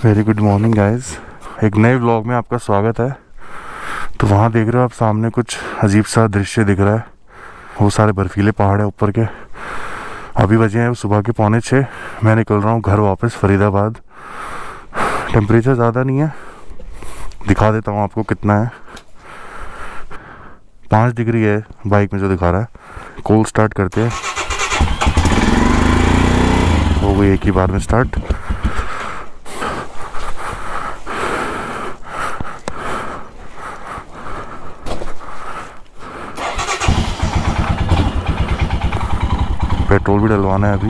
Very good morning guys, एक नए vlog में आपका स्वागत है। तो वहाँ देख रहे हो आप सामने कुछ अजीब सा दृश्य दिख रहा है। वो सारे बर्फीले पहाड़ है ऊपर के। अभी बजे हैं सुबह के 5:45। मैं निकल रहा हूँ घर वापस फरीदाबाद। टेम्परेचर ज़्यादा नहीं है, दिखा देता हूँ आपको कितना है। 5 डिग्री है बाइक में जो दिखा रहा है। कोल्ड स्टार्ट करते हैं, हो गई एक ही बार में स्टार्ट। पेट्रोल भी डलवाना है अभी।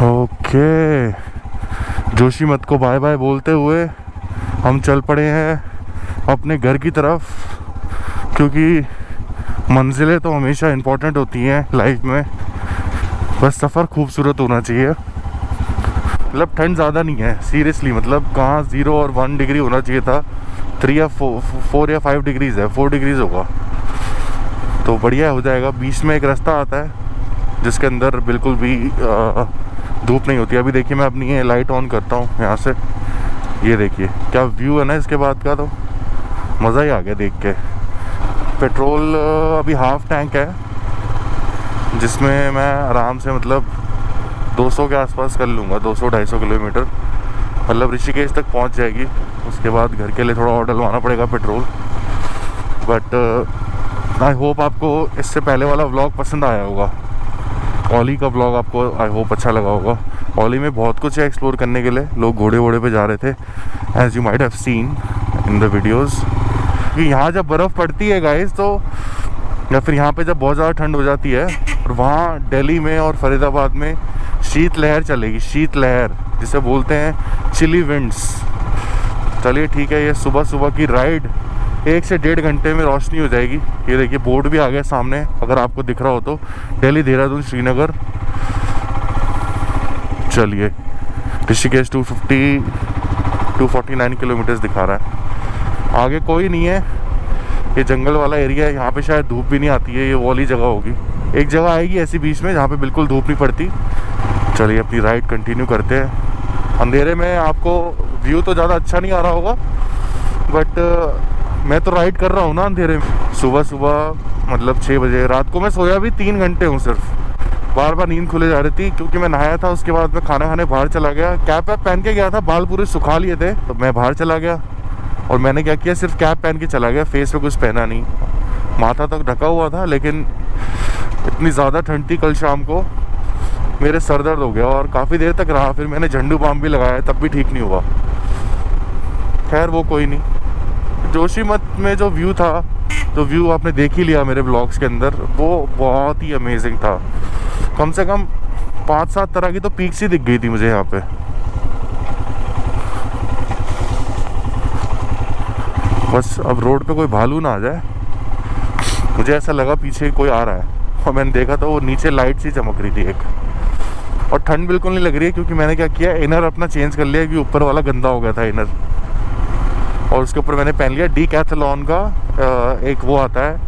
ओके, जोशीमठ को बाय बाय बोलते हुए हम चल पड़े हैं अपने घर की तरफ, क्योंकि मंजिलें तो हमेशा इम्पोर्टेंट होती हैं लाइफ में, बस सफ़र खूबसूरत होना चाहिए। मतलब ठंड ज़्यादा नहीं है सीरियसली, मतलब कहाँ 0 और 1 डिग्री होना चाहिए था, 3 या 4 या 5 डिग्रीज़ है, 4 डिग्रीज़ होगा तो बढ़िया हो जाएगा। बीच में एक रास्ता आता है जिसके अंदर बिल्कुल भी धूप नहीं होती। अभी देखिए मैं अपनी ये लाइट ऑन करता हूँ यहाँ से, ये देखिए क्या व्यू है ना इसके बाद का, तो मज़ा ही आ गया देख के। पेट्रोल अभी हाफ टैंक है, जिसमें मैं आराम से मतलब 200 के आसपास कर लूँगा, 200-250 किलोमीटर, मतलब ऋषिकेश तक पहुँच जाएगी। उसके बाद घर के लिए थोड़ा और डलवाना पड़ेगा पेट्रोल। बट आई होप आपको इससे पहले वाला व्लॉग पसंद आया होगा। ओली का व्लॉग आपको आई होप अच्छा लगा होगा। ओली में बहुत कुछ है एक्सप्लोर करने के लिए। लोग घोड़े वोड़े पे जा रहे थे, as you might have seen in the videos. कि यहाँ जब बर्फ़ पड़ती है गाइस, तो या फिर यहाँ पे जब बहुत ज़्यादा ठंड हो जाती है, और वहाँ दिल्ली में और फरीदाबाद में शीत लहर चलेगी। शीत लहर जिसे बोलते हैं चिली विंड्स। चलिए ठीक है, ये सुबह सुबह की राइड 1 से 1.5 घंटे में रोशनी हो जाएगी। ये देखिए बोर्ड भी आ गया सामने, अगर आपको दिख रहा हो तो, दिल्ली देहरादून श्रीनगर। चलिए, ऋषिकेश 249 किलोमीटर्स दिखा रहा है। आगे कोई नहीं है, ये जंगल वाला एरिया है, यहाँ पे शायद धूप भी नहीं आती है। ये वाली जगह होगी, एक जगह आएगी ऐसी बीच में जहाँ पे बिल्कुल धूप नहीं पड़ती। चलिए अपनी राइड कंटिन्यू करते हैं। अंधेरे में आपको व्यू तो ज़्यादा अच्छा नहीं आ रहा होगा, बट मैं तो राइड कर रहा हूँ ना अंधेरे में। सुबह सुबह मतलब 6 बजे, रात को मैं सोया भी 3 घंटे हूँ सिर्फ। बार बार नींद खुले जा रही थी क्योंकि मैं नहाया था, उसके बाद मैं खाना खाने बाहर चला गया। कैप वैप पहन के गया था, बाल पूरे सुखा लिए थे, तो मैं बाहर चला गया और मैंने क्या किया, सिर्फ कैप पहन के चला गया, फेस पे कुछ पहना नहीं। माथा तक ढका हुआ था, लेकिन इतनी ज़्यादा ठंड थी कल शाम को, मेरे सर दर्द हो गया और काफ़ी देर तक रहा। फिर मैंने झंडू बाम भी लगाया, तब भी ठीक नहीं हुआ। खैर वो कोई नहीं। जोशीमठ में जो व्यू था, जो व्यू आपने देख ही लिया मेरे ब्लॉग्स के अंदर, वो बहुत ही अमेजिंग था। कम से कम 5-7 तरह की तो पीक्स ही दिख गई थी मुझे यहाँ पे। बस अब रोड पे कोई भालू ना आ जाए। मुझे ऐसा लगा पीछे कोई आ रहा है, और मैंने देखा तो वो नीचे लाइट सी चमक रही थी एक। और ठंड बिल्कुल नहीं लग रही है, क्योंकि मैंने क्या किया, इनर अपना चेंज कर लिया, क्योंकि ऊपर वाला गंदा हो गया था इनर, और उसके ऊपर मैंने पहन लिया डीकैथलॉन का एक वो आता है,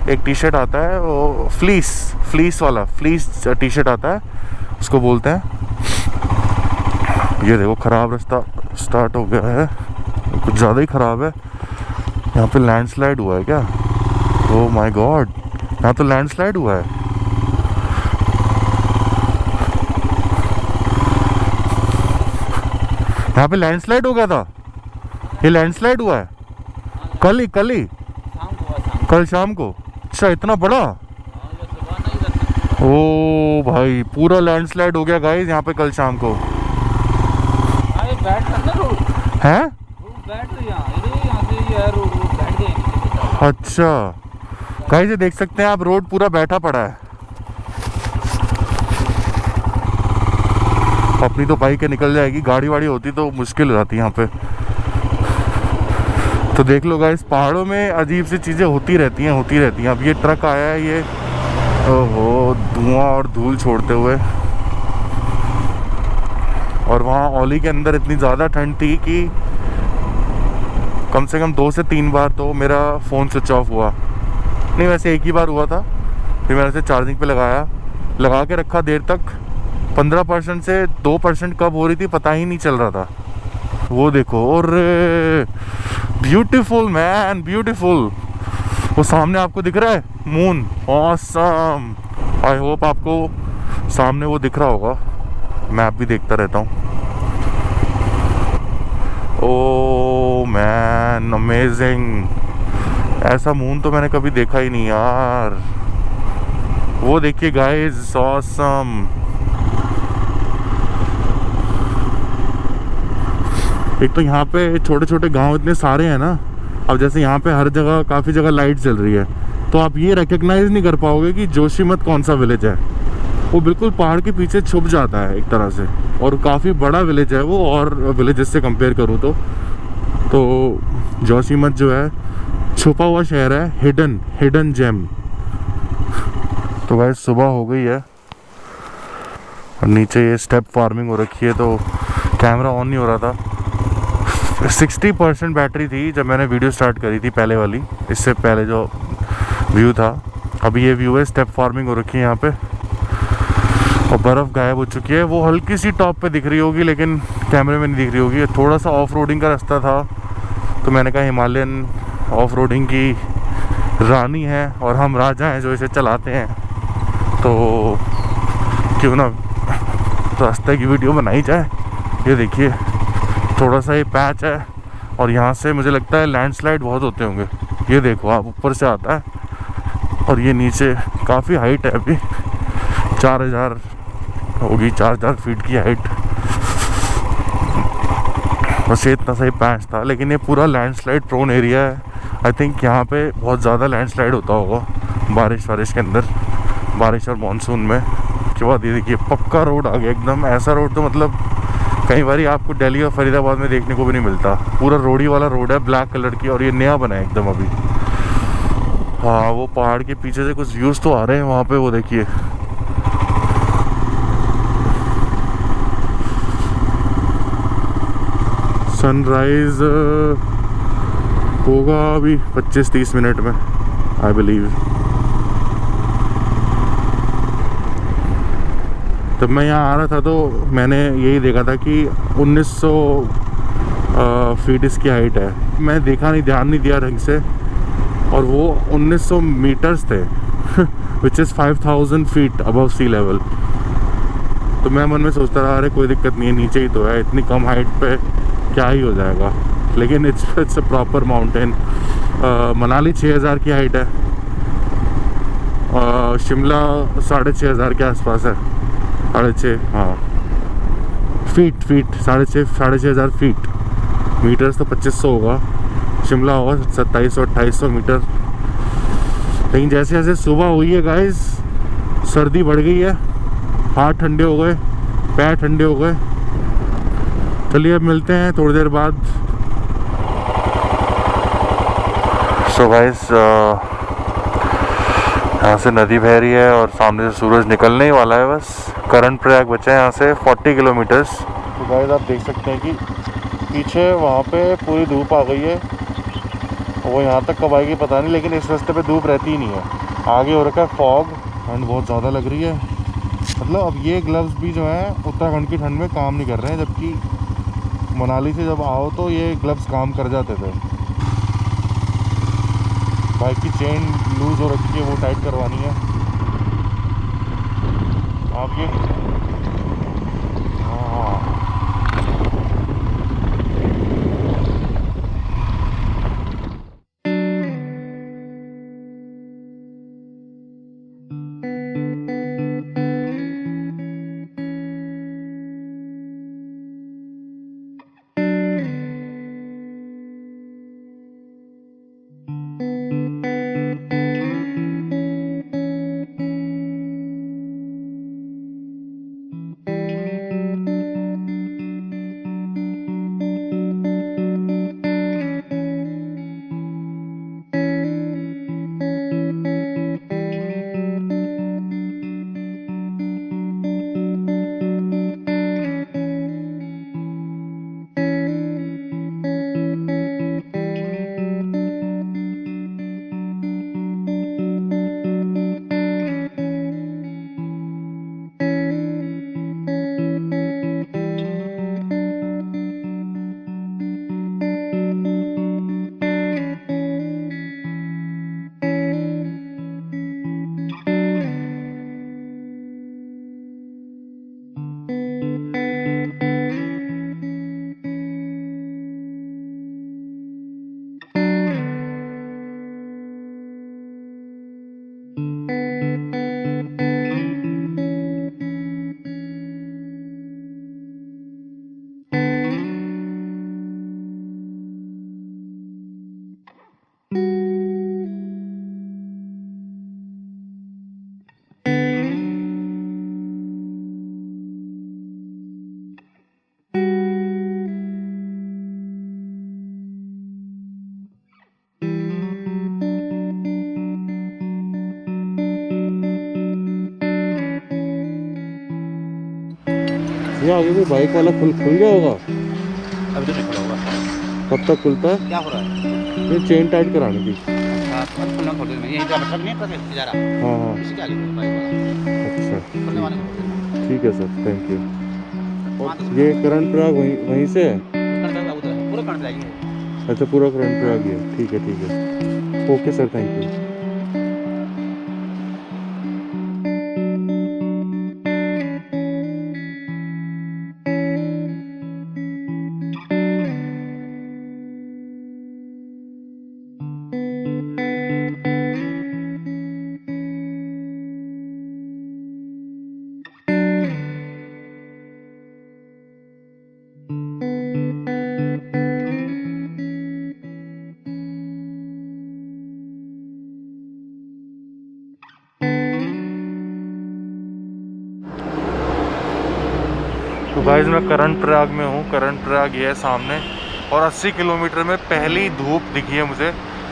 एक टी शर्ट आता है, वो फ्लीस वाला टी शर्ट आता है, उसको बोलते हैं। ये देखो ख़राब रास्ता स्टार्ट हो गया है, कुछ ज़्यादा ही ख़राब है। यहाँ पे लैंडस्लाइड हुआ है क्या? ओह माय गॉड, यहाँ तो लैंडस्लाइड हुआ है। यहाँ पे लैंडस्लाइड हो गया था, ये लैंडस्लाइड हुआ है कल ही कल शाम को। अच्छा इतना बड़ा? ओ भाई पूरा लैंडस्लाइड हो गया गाइस यहाँ पे कल शाम को। हैं? अच्छा गाइस ये देख सकते हैं आप, रोड पूरा बैठा पड़ा है। अपनी तो बाइक निकल जाएगी, गाड़ी वाड़ी होती तो मुश्किल हो जाती यहाँ पे। तो देख लो गाइस, पहाड़ों में अजीब सी चीज़ें होती रहती हैं। अब ये ट्रक आया है, ये ओहो धुआं और धूल छोड़ते हुए। और वहाँ ओली के अंदर इतनी ज़्यादा ठंड थी कि कम से कम 2 से 3 बार तो मेरा फ़ोन स्विच ऑफ हुआ। नहीं वैसे एक ही बार हुआ था। फिर मैंने उसे चार्जिंग पे लगा के रखा देर तक, 15% से 2% कब हो रही थी पता ही नहीं चल रहा था। वो देखो, और ब्यूटीफुल मैन, ब्यूटीफुल। वो सामने आपको दिख रहा है मून, ऑसम। आई होप आपको सामने वो दिख रहा होगा, मैप भी देखता रहता हूँ। Oh man, amazing. ऐसा मून तो मैंने कभी देखा ही नहीं यार। वो देखिए गाइस, ऑसम। एक तो यहाँ पे छोटे छोटे गांव इतने सारे हैं ना, अब जैसे यहाँ पे हर जगह काफ़ी जगह लाइट जल रही है, तो आप ये रिकग्नाइज नहीं कर पाओगे कि जोशीमठ कौन सा विलेज है। वो बिल्कुल पहाड़ के पीछे छुप जाता है एक तरह से, और काफ़ी बड़ा विलेज है वो, और विलेजेस से कंपेयर करूँ तो जोशीमठ जो है छुपा हुआ शहर है, हिडन जेम। तो भाई सुबह हो गई है और नीचे ये स्टेप फार्मिंग हो रखी है, तो कैमरा ऑन नहीं हो रहा था। 60% बैटरी थी जब मैंने वीडियो स्टार्ट करी थी पहले वाली, इससे पहले जो व्यू था। अभी ये व्यू है, स्टेप फार्मिंग हो रखी है यहाँ पे, और बर्फ़ गायब हो चुकी है। वो हल्की सी टॉप पे दिख रही होगी लेकिन कैमरे में नहीं दिख रही होगी। थोड़ा सा ऑफ रोडिंग का रास्ता था, तो मैंने कहा हिमालयन ऑफ रोडिंग की रानी है और हम राजा हैं जो इसे चलाते हैं, तो क्यों ना रास्ते की वीडियो बनाई जाए। ये देखिए थोड़ा सा ये पैच है, और यहाँ से मुझे लगता है लैंडस्लाइड बहुत होते होंगे। ये देखो आप, ऊपर से आता है और ये नीचे काफ़ी हाइट है, अभी 4000 होगी, 4000 फीट की हाइट। बस ये इतना सही पैच था, लेकिन ये पूरा लैंडस्लाइड प्रोन एरिया है। आई थिंक यहाँ पे बहुत ज़्यादा लैंडस्लाइड होता होगा बारिश के अंदर, बारिश और मानसून में। के बाद ये देखिए पक्का रोड आ गया एकदम। ऐसा रोड तो मतलब कई बार आपको दिल्ली और फरीदाबाद में देखने को भी नहीं मिलता। पूरा रोडी वाला रोड है, ब्लैक कलर की, और ये नया बना है एकदम अभी। हाँ, वो पहाड़ के पीछे से कुछ व्यूज़ तो आ रहे हैं वहाँ पे, वो देखिए। सनराइज होगा अभी 25-30 मिनट में, आई बिलीव। जब मैं यहाँ आ रहा था तो मैंने यही देखा था कि 1900 फीट इसकी हाइट है। मैं देखा नहीं, ध्यान नहीं दिया ढंग से, और वो 1900 मीटर्स थे which is 5000 feet above sea level. तो मैं मन में सोचता रहा, अरे कोई दिक्कत नहीं है, नीचे ही तो है, इतनी कम हाइट पे क्या ही हो जाएगा। लेकिन it's a proper mountain. Manali 6000 की हाइट है, शिमला 6500 के आसपास है, 6.5, हाँ फीट 6,500 फीट। मीटर्स तो 2500 होगा, शिमला होगा 2700-2800 मीटर। लेकिन जैसे जैसे सुबह हुई है गाइस, सर्दी बढ़ गई है, हाथ ठंडे हो गए, पैर ठंडे हो गए। चलिए अब मिलते हैं थोड़ी देर बाद। सो गाइस, यहाँ से नदी बह रही है और सामने से सूरज निकलने ही वाला है। बस करण प्रयाग बचा है यहाँ से 40 किलोमीटर्स। तो गाइस आप देख सकते हैं कि पीछे वहाँ पे पूरी धूप आ गई है, वो यहाँ तक कब आएगी पता नहीं, लेकिन इस रास्ते पे धूप रहती ही नहीं है। आगे हो रखा है फॉग, ठंड बहुत ज़्यादा लग रही है। मतलब अब ये ग्लव्स भी जो हैं उत्तराखंड की ठंड में काम नहीं कर रहे हैं, जबकि मनाली से जब आओ तो ये ग्लव्स काम कर जाते थे। बाइक की चेन लूज़ हो रखी है, वो टाइट करवानी है। आप ये हाँ, ये आगे कोई बाइक वाला खुल गया होगा। अभी तो नहीं खुला होगा। कब तक खुलता है? क्या हो रहा है? ये चेन टाइट कराने की। अच्छा, तुरंत खुलना खोल देना। यहीं जा ट्रक नहीं है, ट्रक जा रहा। हाँ हाँ, इसी के आगे बाइक वाला अच्छा खुलने वाले को खोल देना। ठीक है सर, थैंक यू। वहाँ और तक ये करण प्रयाग वहीं वहीं से है? उधर उधर है, पूरा कण जाएगी। अच्छा, पूरा करण प्रयाग ही है, ठीक है ठीक है, ओके सर, थैंक यू। तो गाइस मैं करण प्रयाग में हूँ। करण प्रयाग ये है सामने, और 80 किलोमीटर में पहली धूप दिखी है मुझे।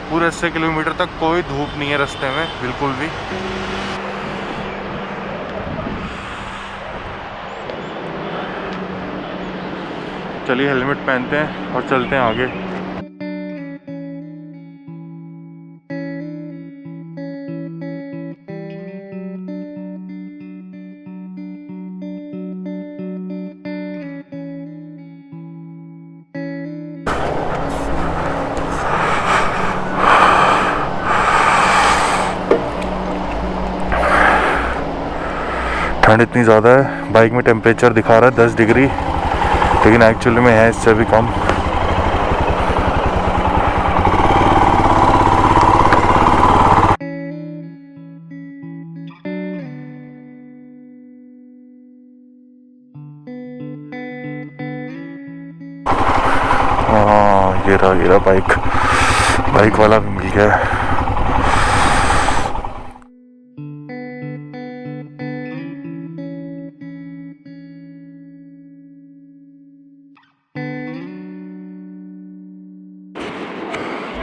पूरे 80 किलोमीटर तक कोई धूप नहीं है रास्ते में, बिल्कुल भी। चलिए हेलमेट पहनते हैं और चलते हैं आगे। ठंड इतनी ज़्यादा है, बाइक में टेम्परेचर दिखा रहा है 10 डिग्री, लेकिन एक्चुअली में है इससे भी कम। हाँ, ये रहा बाइक वाला भी मिल गया है।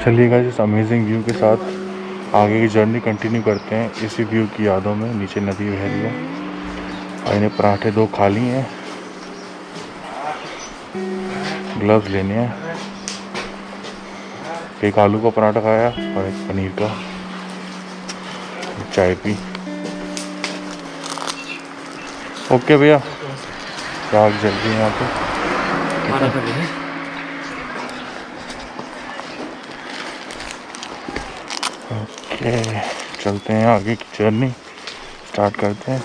चलिए गाइस, इस अमेजिंग व्यू के साथ आगे की जर्नी कंटिन्यू करते हैं, इसी व्यू की यादों में। नीचे नदी बह रही है और इन्हें पराठे 2 खा लिए हैं, ग्लव्स लेने हैं। एक आलू का पराठा खाया और एक पनीर का, चाय पी। ओके भैया, आग जल रही है यहाँ पे। ओके, चलते हैं आगे की जर्नी स्टार्ट करते हैं।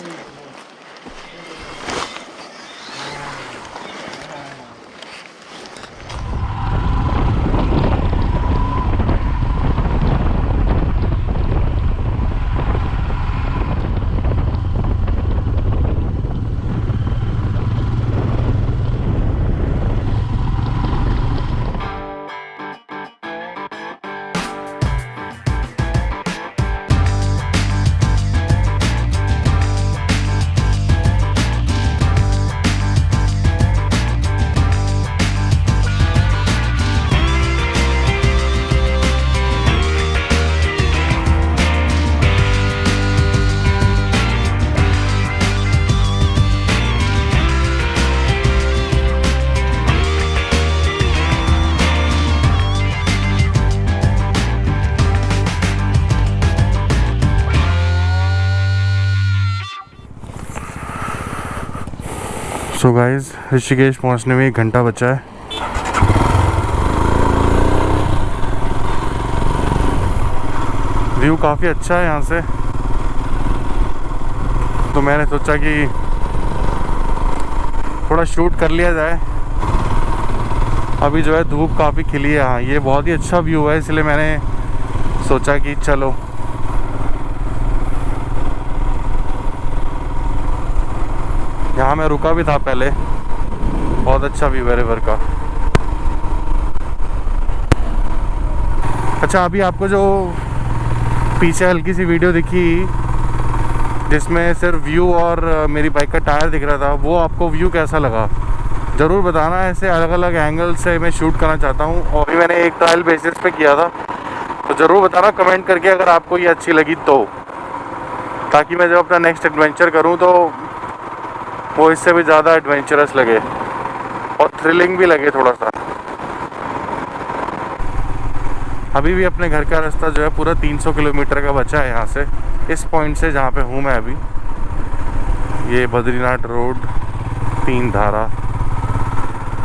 सो गाइस, ऋषिकेश पहुंचने में 1 घंटा बचा है। व्यू काफ़ी अच्छा है यहाँ से, तो मैंने सोचा कि थोड़ा शूट कर लिया जाए। अभी जो है धूप काफ़ी खिली है यहाँ, ये बहुत ही अच्छा व्यू है, इसलिए मैंने सोचा कि चलो। यहाँ मैं रुका भी था पहले, बहुत अच्छा व्यू है रिवर का। अच्छा, अभी आपको जो पीछे हल्की सी वीडियो दिखी जिसमें सिर्फ व्यू और मेरी बाइक का टायर दिख रहा था, वो आपको व्यू कैसा लगा ज़रूर बताना। ऐसे अलग अलग एंगल से मैं शूट करना चाहता हूँ, और भी मैंने एक ट्रायल बेसिस पे किया था, तो ज़रूर बताना कमेंट करके अगर आपको ये अच्छी लगी तो, ताकि मैं जब अपना नेक्स्ट एडवेंचर करूँ तो वो इससे भी ज़्यादा एडवेंचरस लगे और थ्रिलिंग भी लगे थोड़ा सा। अभी भी अपने घर का रास्ता जो है पूरा 300 किलोमीटर का बचा है यहाँ से, इस पॉइंट से जहाँ पे हूँ मैं अभी। ये बद्रीनाथ रोड 3 धारा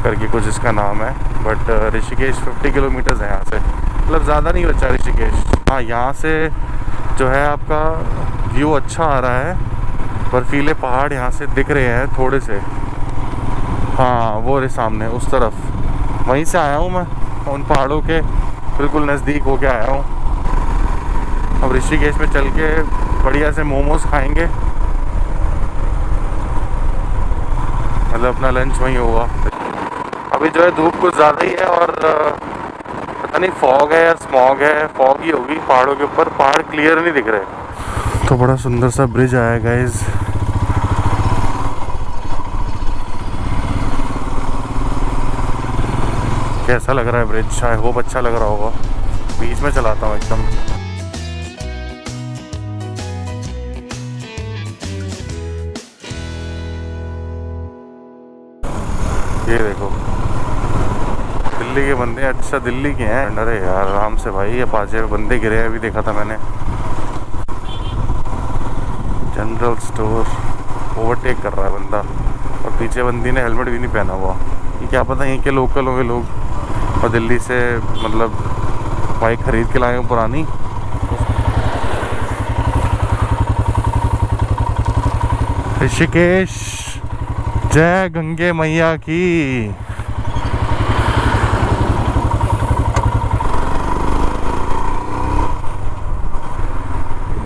करके कुछ इसका नाम है, बट ऋषिकेश 50 किलोमीटर्स है यहाँ से, मतलब ज़्यादा नहीं बचा ऋषिकेश। हाँ, यहाँ से जो है आपका व्यू अच्छा आ रहा है, बर्फीले पहाड़ यहाँ से दिख रहे हैं थोड़े से। हाँ, वो रहे सामने उस तरफ, वहीं से आया हूँ मैं, उन पहाड़ों के बिल्कुल नज़दीक होके आया हूँ। अब ऋषिकेश में चल के बढ़िया से मोमोज खाएंगे, मतलब अपना लंच वहीं होगा। अभी जो है धूप कुछ ज़्यादा ही है और पता नहीं फॉग है या स्मॉग है, फॉग ही होगी पहाड़ों के ऊपर, पहाड़ क्लियर नहीं दिख रहे। तो बड़ा सुंदर सा ब्रिज आया गाइस। कैसा लग रहा है ब्रिज? आई होप अच्छा लग रहा होगा। बीच में चलाता हूँ एकदम। ये देखो दिल्ली के बंदे, अच्छा दिल्ली के हैं। अरे यार आराम से भाई, ये पाँचे बंदे गिरे हैं अभी, देखा था मैंने। जनरल स्टोर ओवरटेक कर रहा है बंदा, और पीछे बंदी ने हेलमेट भी नहीं पहना हुआ। ये क्या पता यहीं के लोकल होंगे लोग, और दिल्ली से मतलब बाइक खरीद के लाए हूँ पुरानी। ऋषिकेश, जय गंगे मैया की।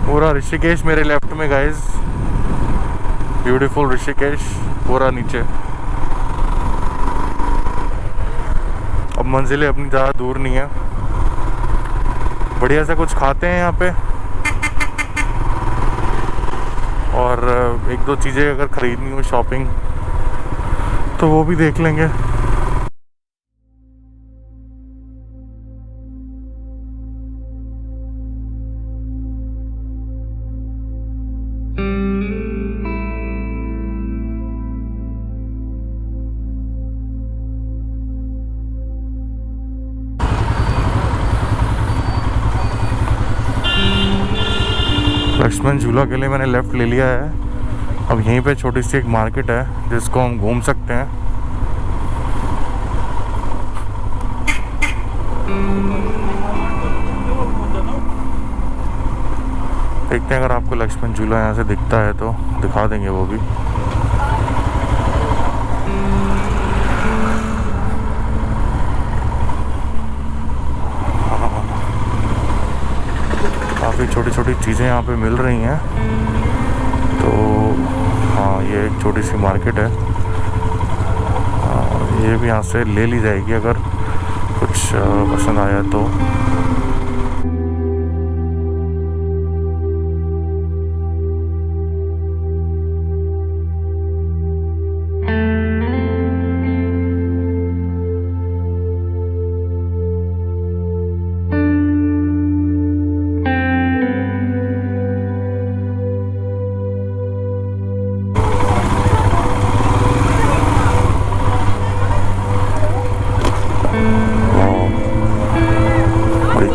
पूरा ऋषिकेश मेरे लेफ्ट में गाइस, ब्यूटीफुल ऋषिकेश पूरा नीचे। अब मंजिलें अपनी ज़्यादा दूर नहीं है। बढ़िया से कुछ खाते हैं यहाँ पे, और एक दो चीज़ें अगर ख़रीदनी हो शॉपिंग तो वो भी देख लेंगे। लक्ष्मण झूला के लिए मैंने लेफ़्ट ले लिया है। अब यहीं पे छोटी सी एक मार्केट है जिसको हम घूम सकते हैं। देखते हैं अगर आपको लक्ष्मण झूला यहाँ से दिखता है तो दिखा देंगे वो भी। काफ़ी छोटी छोटी चीज़ें यहाँ पे मिल रही हैं। तो हाँ, ये एक छोटी सी मार्केट है, ये भी यहाँ से ले ली जाएगी अगर कुछ पसंद आया तो।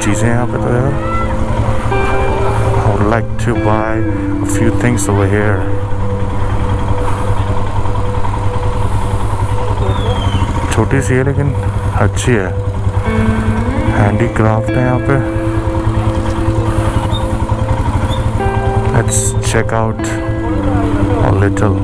चीज़ें यहाँ पे तो यार, I would like to buy a few things over here. छोटी सी है लेकिन अच्छी है, हैंडीक्राफ्ट है यहाँ पे। Let's check out a little.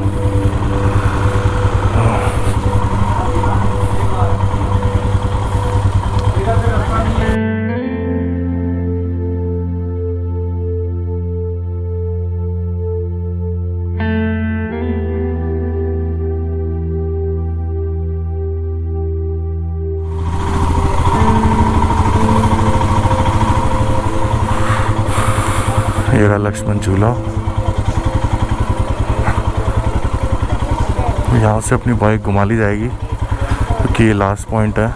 ये रहा लक्ष्मण झूला। यहाँ से अपनी बाइक घुमा ली जाएगी क्योंकि ये लास्ट पॉइंट है।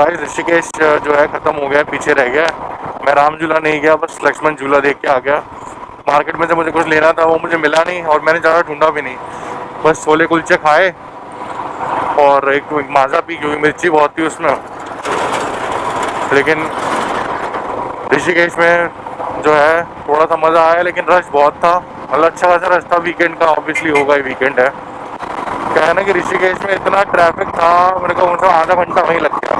भाई ऋषिकेश जो है ख़त्म हो गया, पीछे रह गया। मैं राम झूला नहीं गया, बस लक्ष्मण झूला देख के आ गया। मार्केट में से मुझे कुछ लेना था, वो मुझे मिला नहीं और मैंने ज़्यादा ढूंढा भी नहीं। बस छोले कुलचे खाए और एक माज़ा पी, क्योंकि मिर्ची बहुत थी उसमें। लेकिन ऋषिकेश में जो है थोड़ा सा मज़ा आया, लेकिन रश बहुत था। मतलब अच्छा खासा रश था, वीकेंड का ऑब्वियसली होगा ही, वीकेंड है। क्या है ना कि ऋषिकेश में इतना ट्रैफिक था, मेरे को मतलब आधा घंटा वहीं लग गया।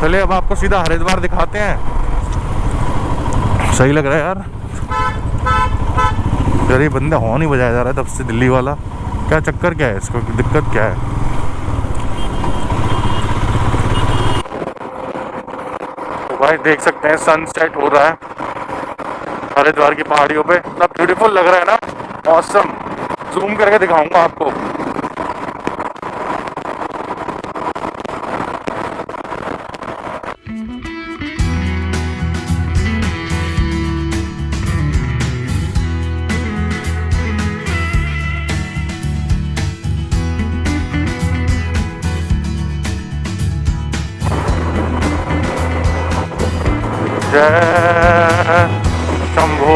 चलिए अब आपको सीधा हरिद्वार दिखाते हैं। सही लग रहा है यार। यार ये बंदा हॉर्न ही बजाया जा रहा है तब से, दिल्ली वाला। क्या चक्कर क्या है इसको, दिक्कत क्या है? तो भाई देख सकते हैं सनसेट हो रहा है हरिद्वार की पहाड़ियों पे। इतना ब्यूटीफुल लग रहा है ना, ऑसम। जूम करके दिखाऊंगा आपको। जय शंभो।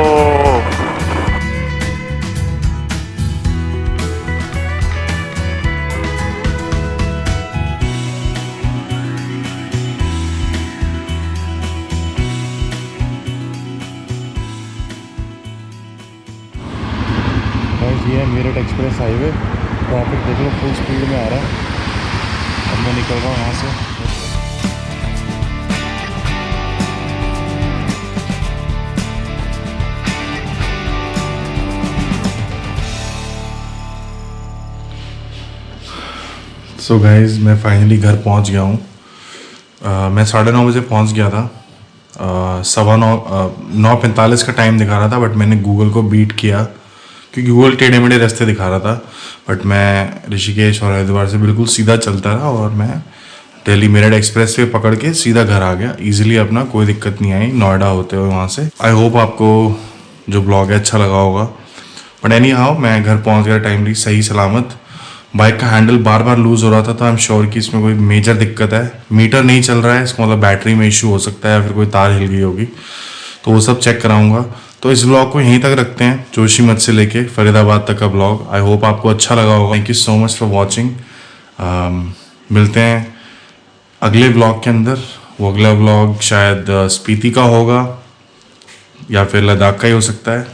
ये है मेरठ एक्सप्रेस हाईवे। ट्रैफिक देख लो, फुल स्पीड में आ रहा है। अब मैं निकल रहा हूँ यहाँ से। सो गाइज़ मैं फाइनली घर पहुंच गया हूं। मैं 9:30 बजे पहुंच गया था। 9:45 का टाइम दिखा रहा था, बट मैंने गूगल को बीट किया क्योंकि गूगल टेढ़े मेढ़े रास्ते दिखा रहा था। बट मैं ऋषिकेश और हरिद्वार से बिल्कुल सीधा चलता रहा और मैं दिल्ली मेरठ एक्सप्रेस वे पकड़ के सीधा घर आ गया ईजिली अपना, कोई दिक्कत नहीं आई नोएडा होते हुए वहाँ से। आई होप आपको जो ब्लॉग है अच्छा लगा होगा। बट एनी हाउ मैं घर पहुँच गया टाइमली, सही सलामत। बाइक का हैंडल बार बार लूज़ हो रहा था, तो आई एम श्योर कि इसमें कोई मेजर दिक्कत है। मीटर नहीं चल रहा है, इसका मतलब बैटरी में इशू हो सकता है या फिर कोई तार हिल गई होगी, तो वो सब चेक कराऊंगा। तो इस ब्लॉग को यहीं तक रखते हैं, जोशीमठ से लेके फरीदाबाद तक का ब्लॉग। आई होप आपको अच्छा लगा होगा। Thank you so much for watching. मिलते हैं अगले ब्लॉग के अंदर। वो अगला ब्लॉग शायद स्पीति का होगा या फिर लद्दाख का ही हो सकता है,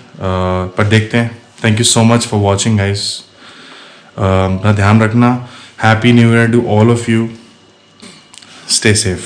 पर देखते हैं। Thank you so much for watching guys. अपना ध्यान रखना। Happy new year to all of you. Stay safe.